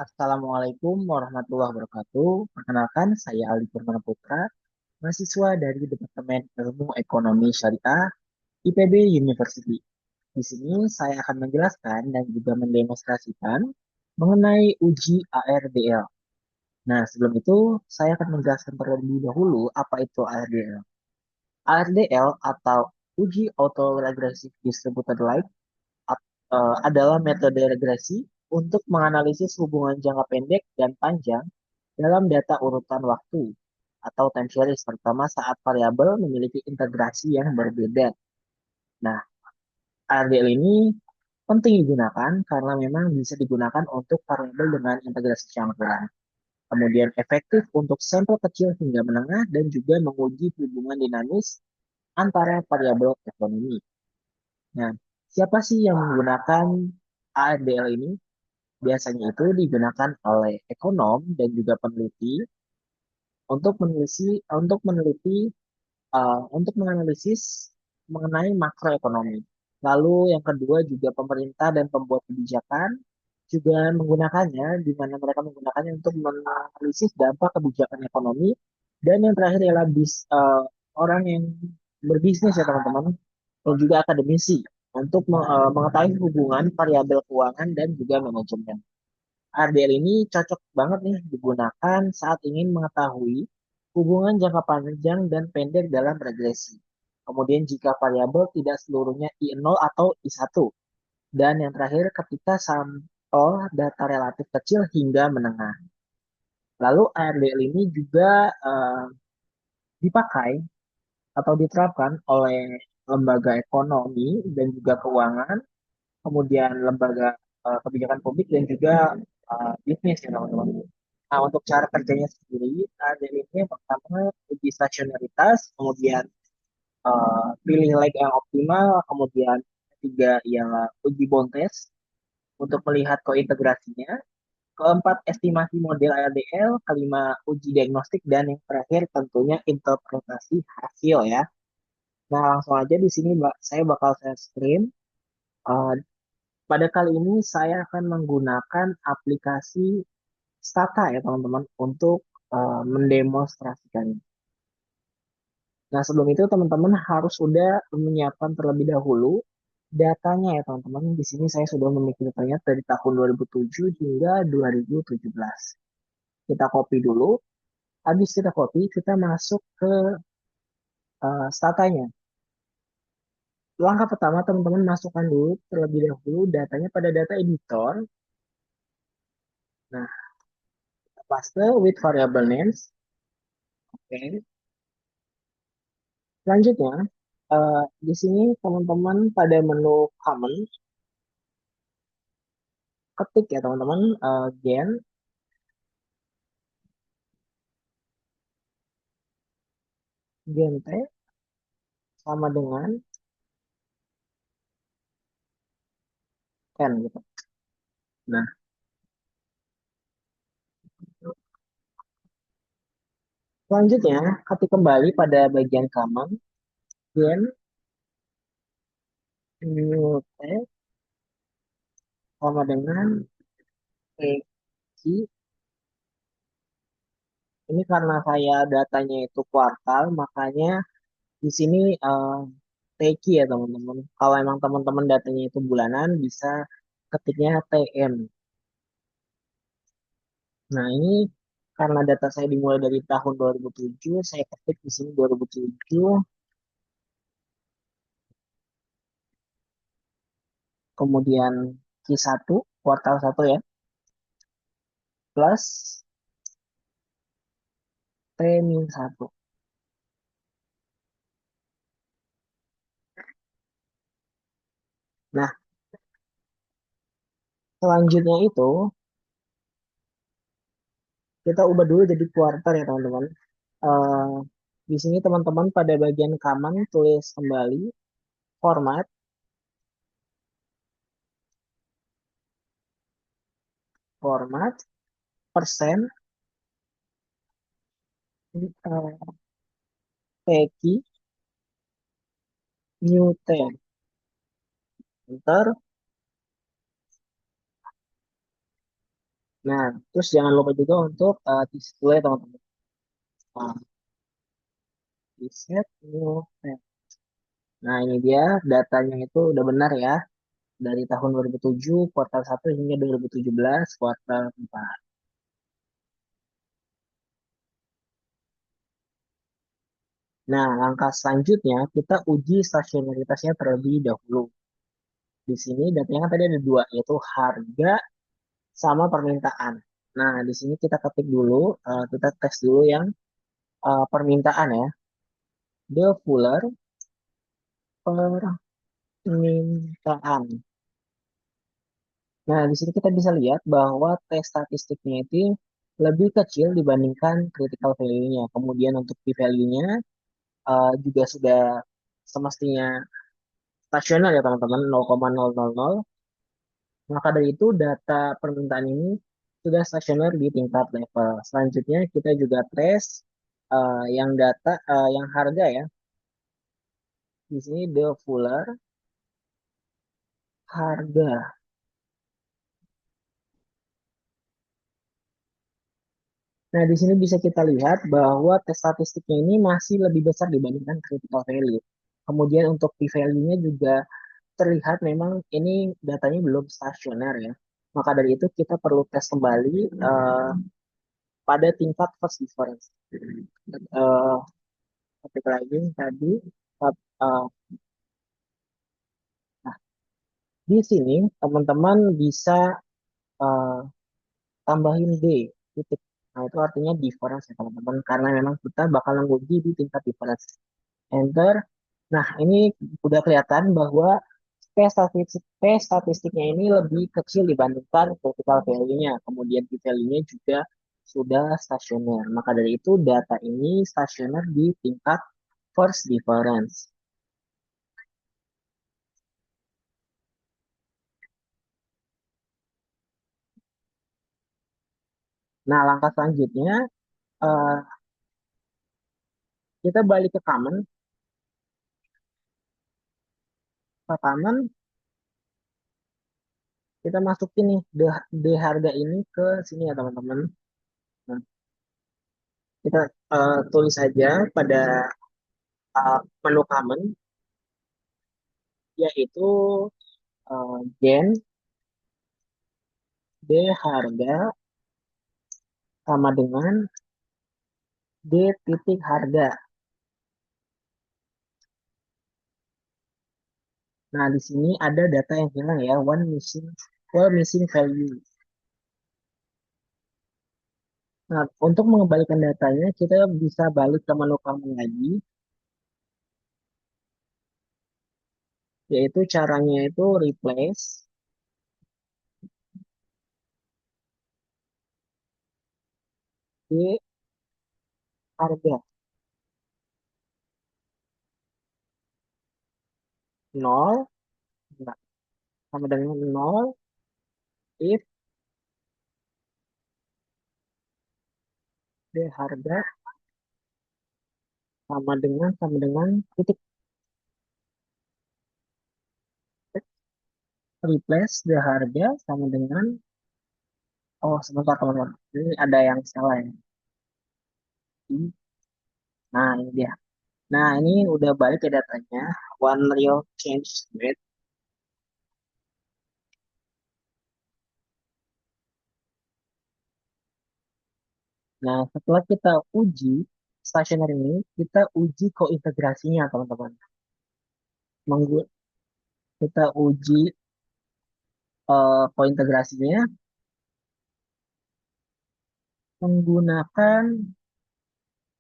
Assalamualaikum warahmatullahi wabarakatuh. Perkenalkan, saya Aldi Purmana Putra, mahasiswa dari Departemen Ilmu Ekonomi Syariah IPB University. Di sini saya akan menjelaskan dan juga mendemonstrasikan mengenai uji ARDL. Nah, sebelum itu saya akan menjelaskan terlebih dahulu apa itu ARDL. ARDL atau Uji Autoregressive Distributed Light adalah metode regresi untuk menganalisis hubungan jangka pendek dan panjang dalam data urutan waktu atau time series, terutama saat variabel memiliki integrasi yang berbeda. Nah, RDL ini penting digunakan karena memang bisa digunakan untuk variabel dengan integrasi campuran. Kemudian efektif untuk sampel kecil hingga menengah dan juga menguji hubungan dinamis antara variabel ekonomi. Nah, siapa sih yang menggunakan ARDL ini? Biasanya itu digunakan oleh ekonom dan juga peneliti untuk menganalisis mengenai makroekonomi. Lalu yang kedua juga pemerintah dan pembuat kebijakan juga menggunakannya, di mana mereka menggunakannya untuk menganalisis dampak kebijakan ekonomi. Dan yang terakhir adalah orang yang berbisnis ya teman-teman, dan juga akademisi untuk mengetahui hubungan variabel keuangan dan juga manajemen. RDL ini cocok banget nih digunakan saat ingin mengetahui hubungan jangka panjang dan pendek dalam regresi. Kemudian jika variabel tidak seluruhnya I0 atau I1. Dan yang terakhir ketika sampel data relatif kecil hingga menengah. Lalu RDL ini juga dipakai atau diterapkan oleh lembaga ekonomi dan juga keuangan, kemudian lembaga kebijakan publik dan juga bisnis ya teman-teman. Nah, untuk cara kerjanya sendiri, ada ini yang pertama uji stasionaritas, kemudian pilih leg yang optimal, kemudian ketiga ialah uji bond test untuk melihat kointegrasinya, keempat estimasi model LDL, kelima uji diagnostik, dan yang terakhir tentunya interpretasi hasil ya. Nah, langsung aja di sini saya bakal share screen. Eh, Pada kali ini saya akan menggunakan aplikasi Stata ya teman-teman untuk mendemonstrasikannya. Nah, sebelum itu teman-teman harus sudah menyiapkan terlebih dahulu datanya ya teman-teman. Di sini saya sudah memikirkannya dari tahun 2007 hingga 2017. Kita copy dulu. Habis kita copy, kita masuk ke statanya. Langkah pertama teman-teman masukkan dulu terlebih dahulu datanya pada data editor. Nah, paste with variable names. Oke. Selanjutnya, di sini teman-teman pada menu common ketik ya teman-teman gen t sama dengan n gitu. Nah, selanjutnya ketik kembali pada bagian common gen new t sama dengan PQ. Ini karena saya datanya itu kuartal, makanya di sini TQ ya teman-teman. Kalau emang teman-teman datanya itu bulanan, bisa ketiknya TM. Nah, ini karena data saya dimulai dari tahun 2007, saya ketik di sini 2007, kemudian Q1, kuartal 1 ya, plus T-1. Nah, selanjutnya itu kita ubah dulu jadi kuartal ya teman-teman. Eh, di sini teman-teman pada bagian kanan tulis kembali format, format, persen, PQ, new ten, enter. Nah, terus jangan lupa juga untuk isi dulu ya teman-teman. Nah, di set new tab. Nah, ini dia datanya itu udah benar ya. Dari tahun 2007, kuartal 1 hingga 2017, kuartal 4. Nah, langkah selanjutnya kita uji stasionaritasnya terlebih dahulu. Di sini datanya kan tadi ada dua, yaitu harga sama permintaan. Nah, di sini kita ketik dulu, kita tes dulu yang permintaan ya. The Fuller permintaan. Nah, di sini kita bisa lihat bahwa tes statistiknya itu lebih kecil dibandingkan critical value-nya. Kemudian untuk p-value-nya juga sudah semestinya stasioner ya teman-teman 0,000. Maka dari itu data permintaan ini sudah stasioner di tingkat level. Selanjutnya kita juga tes yang data yang harga ya. Di sini the fuller harga. Nah, di sini bisa kita lihat bahwa tes statistiknya ini masih lebih besar dibandingkan critical value. Kemudian untuk p-value-nya juga terlihat memang ini datanya belum stasioner ya. Maka dari itu kita perlu tes kembali pada tingkat first difference. Eh, Ketik lagi tadi. eh, nah, di sini teman-teman bisa eh, tambahin D titik. Nah, itu artinya difference ya teman-teman. Karena memang kita bakal menguji di tingkat difference. Enter. Nah, ini udah kelihatan bahwa statistiknya ini lebih kecil dibandingkan critical value-nya. Kemudian p-value-nya juga sudah stasioner. Maka dari itu data ini stasioner di tingkat first difference. Nah, langkah selanjutnya eh, kita balik ke common. Ke common kita masukin nih the harga ini ke sini ya teman-teman. Nah, kita tulis saja pada menu common yaitu gen D harga sama dengan D titik harga. Nah, di sini ada data yang hilang ya, one missing value. Nah, untuk mengembalikan datanya, kita bisa balik ke menu kamu lagi, yaitu caranya itu replace D harga nol, nah, sama dengan nol if D harga sama dengan titik replace D harga sama dengan oh sebentar teman-teman, ini ada yang salah ya. Nah, ini dia. Nah, ini udah balik ke datanya. One real change rate. Nah, setelah kita uji stationer ini, kita uji kointegrasinya, teman-teman. Kita uji kointegrasinya menggunakan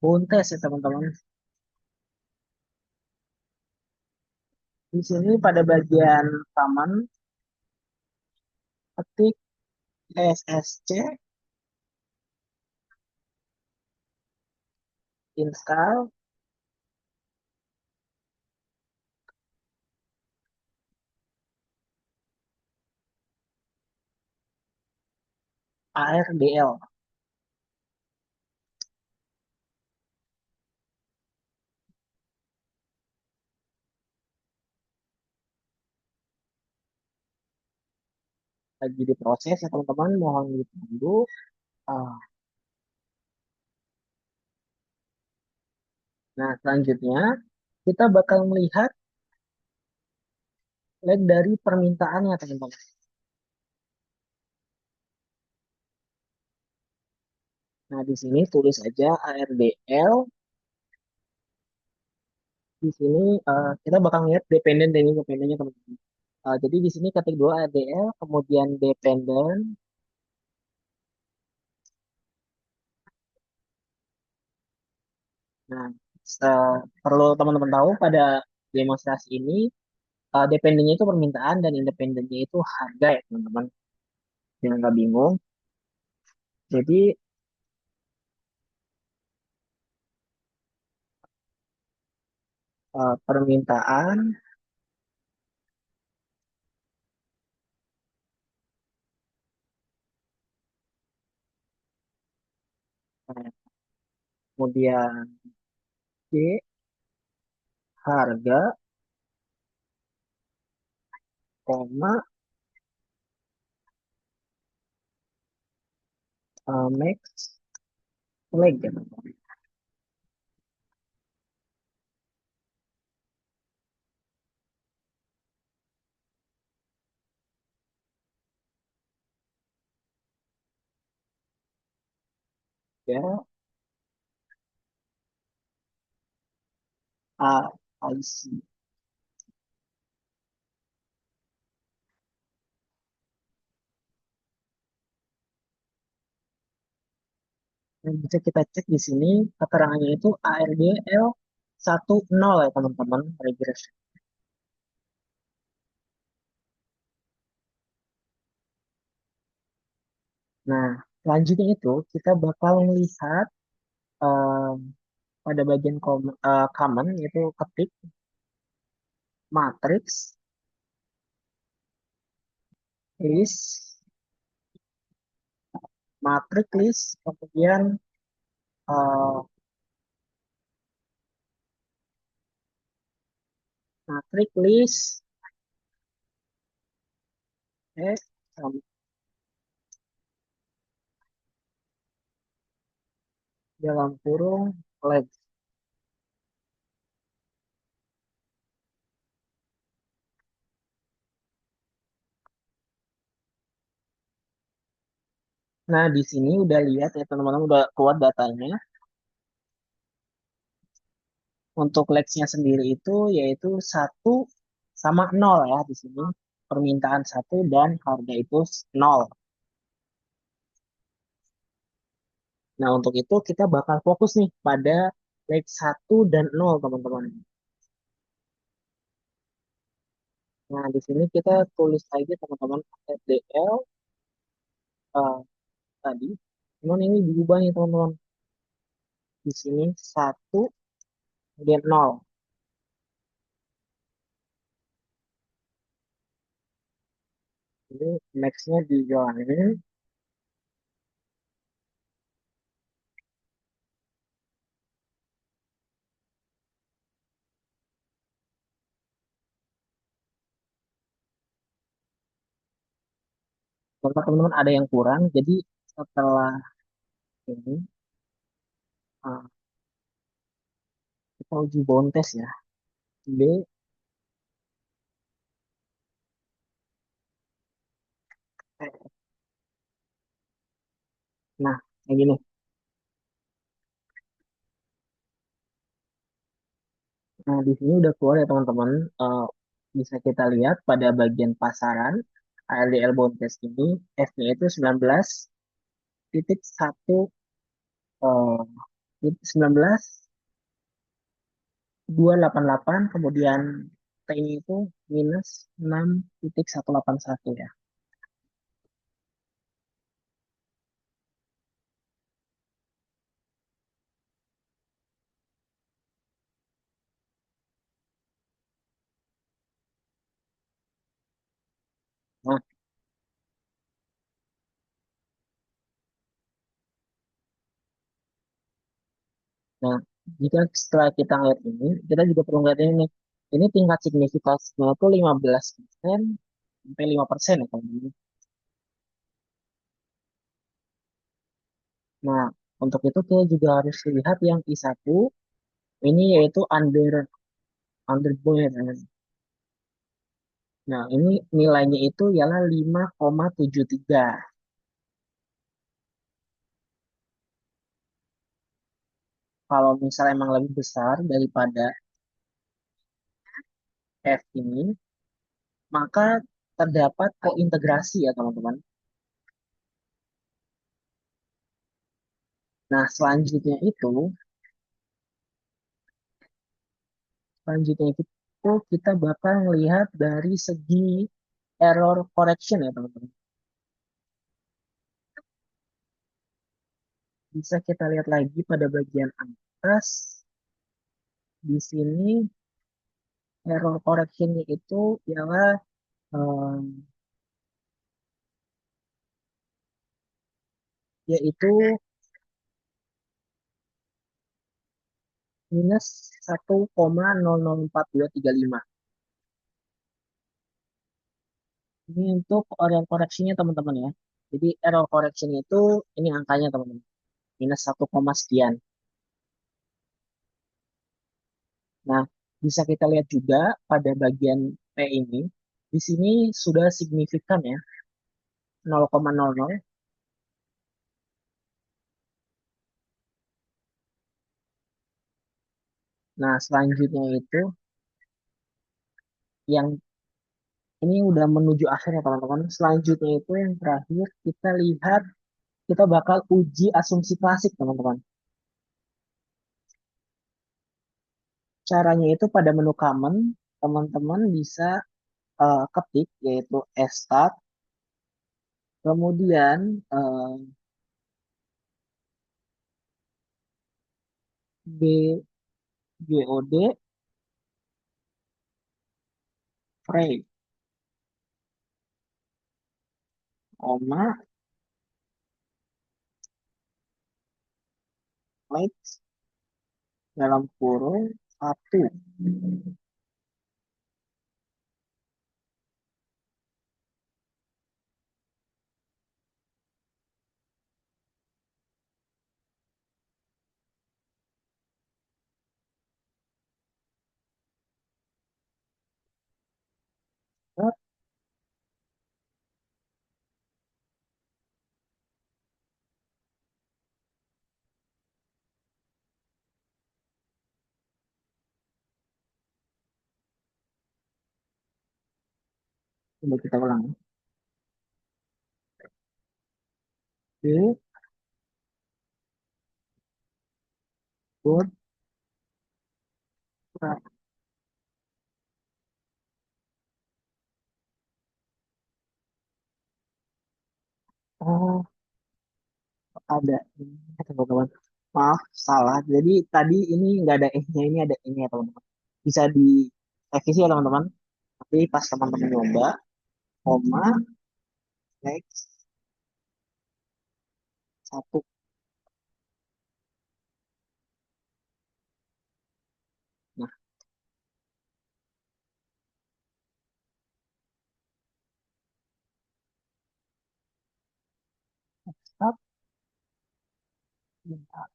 Buntes ya, teman-teman. Di sini pada bagian taman, ketik SSC, install ARDL. lagi diproses ya teman-teman, mohon ditunggu. Ah, nah, selanjutnya kita bakal melihat leg dari permintaannya teman-teman. Nah, di sini tulis aja ARDL. Di sini kita bakal lihat dependen dan independennya teman-teman. Jadi di sini ketik dua ARDL, kemudian dependen. Nah, perlu teman-teman tahu pada demonstrasi ini, dependennya itu permintaan dan independennya itu harga ya teman-teman. Jangan nggak bingung. Jadi permintaan, eh, kemudian D, harga, koma, max, leg ya teman-teman. Ya, A, IC. Dan bisa kita cek di sini keterangannya itu ARDL 10 ya teman-teman, regression. Nah, selanjutnya itu kita bakal melihat eh, pada bagian common yaitu ketik matrix list, matrix list, kemudian eh, matrix list, eh, dalam kurung leg. Nah, di sini udah lihat ya teman-teman, udah keluar datanya. Untuk legs-nya sendiri itu yaitu 1 sama 0 ya di sini. Permintaan 1 dan harga itu 0. Nah, untuk itu kita bakal fokus nih pada leg 1 dan 0 teman-teman. Nah, di sini kita tulis aja teman-teman FDL eh, tadi. Cuman ini diubah nih teman-teman. Di sini 1 kemudian 0. Ini max-nya dijalanin. Kalau teman-teman ada yang kurang, jadi setelah ini eh, kita uji bontes ya. B, eh, nah, kayak gini. Nah, di sini udah keluar ya teman-teman. Eh, bisa kita lihat pada bagian pasaran ALDL Bontes ini F-nya itu 19,1 19,288 kemudian T-nya itu minus 6,181 ya. Nah, nah, jika setelah kita lihat ini, kita juga perlu lihat ini nih. Ini tingkat signifikansinya itu 15% sampai 5% ya teman-teman. Nah, untuk itu kita juga harus lihat yang I1 ini yaitu underboard. Nah, ini nilainya itu ialah 5,73. Kalau misalnya emang lebih besar daripada F ini, maka terdapat kointegrasi ya teman-teman. Nah, selanjutnya itu kita bakal melihat dari segi error correction ya teman-teman. Bisa kita lihat lagi pada bagian atas. Di sini error correctionnya itu ialah eh, yaitu minus 1,004235. Ini untuk error correctionnya teman-teman ya. Jadi error correction itu ini angkanya teman-teman. Minus 1, sekian. Nah, bisa kita lihat juga pada bagian P ini. Di sini sudah signifikan ya. 0,00. Nah, selanjutnya itu yang ini udah menuju akhir ya teman-teman. Selanjutnya itu yang terakhir kita lihat kita bakal uji asumsi klasik teman-teman. Caranya itu pada menu command teman-teman bisa ketik yaitu start, kemudian B BOD frame, koma, Lex dalam kurung satu. Coba kita ulang. B board. Oh, ada ini teman-teman. Maaf, salah. Jadi tadi ini nggak ada E-nya, ini ada ini ya teman-teman. Bisa direvisi ya teman-teman. Tapi pas teman-teman nyoba, koma, Lex satu. Nah, stop. Bentar,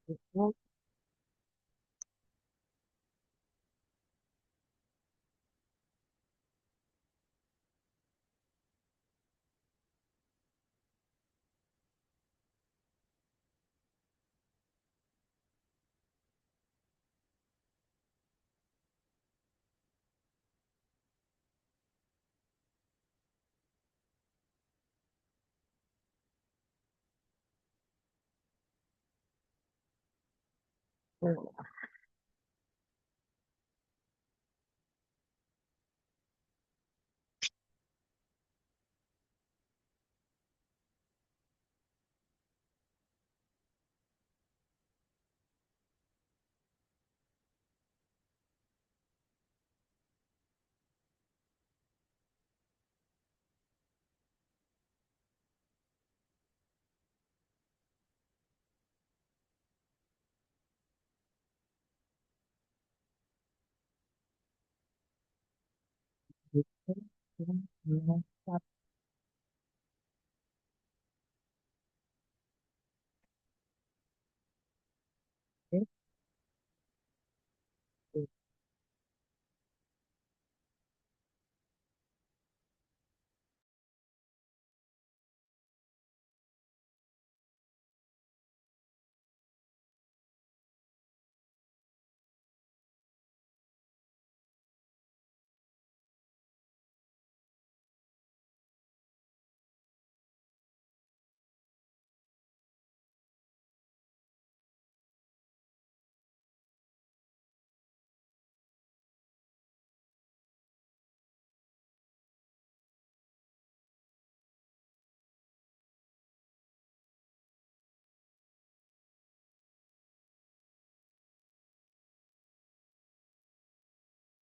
stop.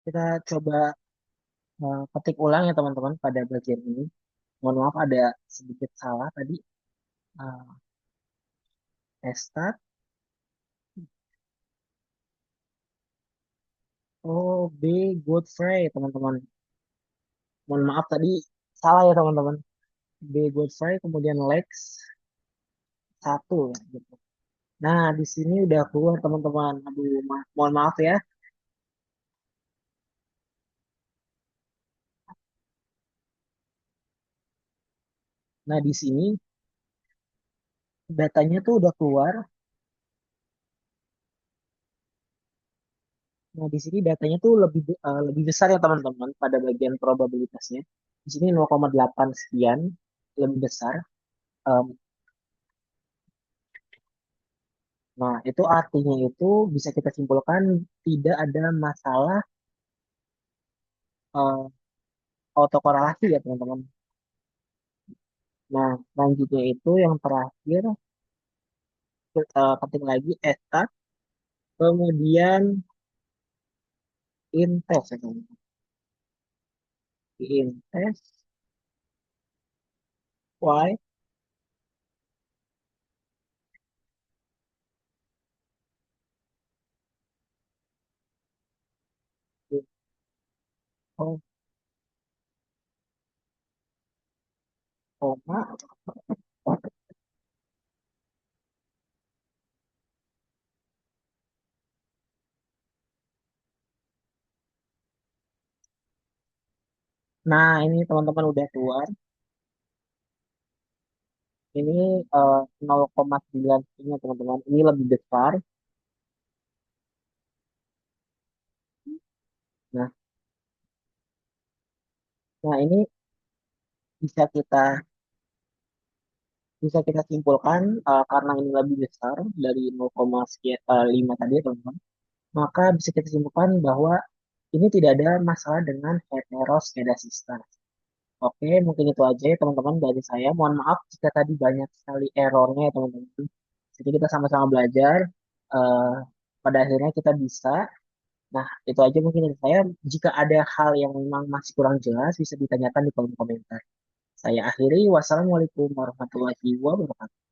Kita coba ketik ulang ya teman-teman pada bagian ini. Mohon maaf ada sedikit salah tadi. Uh, Restart. Oh, B Godfrey teman-teman. Mohon maaf tadi salah ya teman-teman. B Godfrey kemudian Lex satu ya, gitu. Nah, di sini udah keluar teman-teman. Aduh, mohon maaf ya. Nah, di sini datanya tuh udah keluar. Nah, di sini datanya tuh lebih besar ya teman-teman pada bagian probabilitasnya. Di sini 0,8 sekian lebih besar. Em, nah, itu artinya itu bisa kita simpulkan tidak ada masalah eh, autokorelasi ya teman-teman. Nah, selanjutnya itu yang terakhir ketik lagi eta, kemudian intes ya teman-teman. Intes y oh, koma. Nah, ini teman-teman udah keluar. Ini 0,9 ini teman-teman. Ini lebih besar. Nah, nah ini bisa kita bisa kita simpulkan karena ini lebih besar dari 0,5 tadi ya teman-teman. Maka bisa kita simpulkan bahwa ini tidak ada masalah dengan heteroskedasista. Oke, mungkin itu aja ya teman-teman dari saya. Mohon maaf jika tadi banyak sekali errornya ya teman-teman. Jadi kita sama-sama belajar. eh, Pada akhirnya kita bisa. Nah, itu aja mungkin dari saya. Jika ada hal yang memang masih kurang jelas, bisa ditanyakan di kolom komentar. Saya akhiri. Wassalamualaikum warahmatullahi wabarakatuh.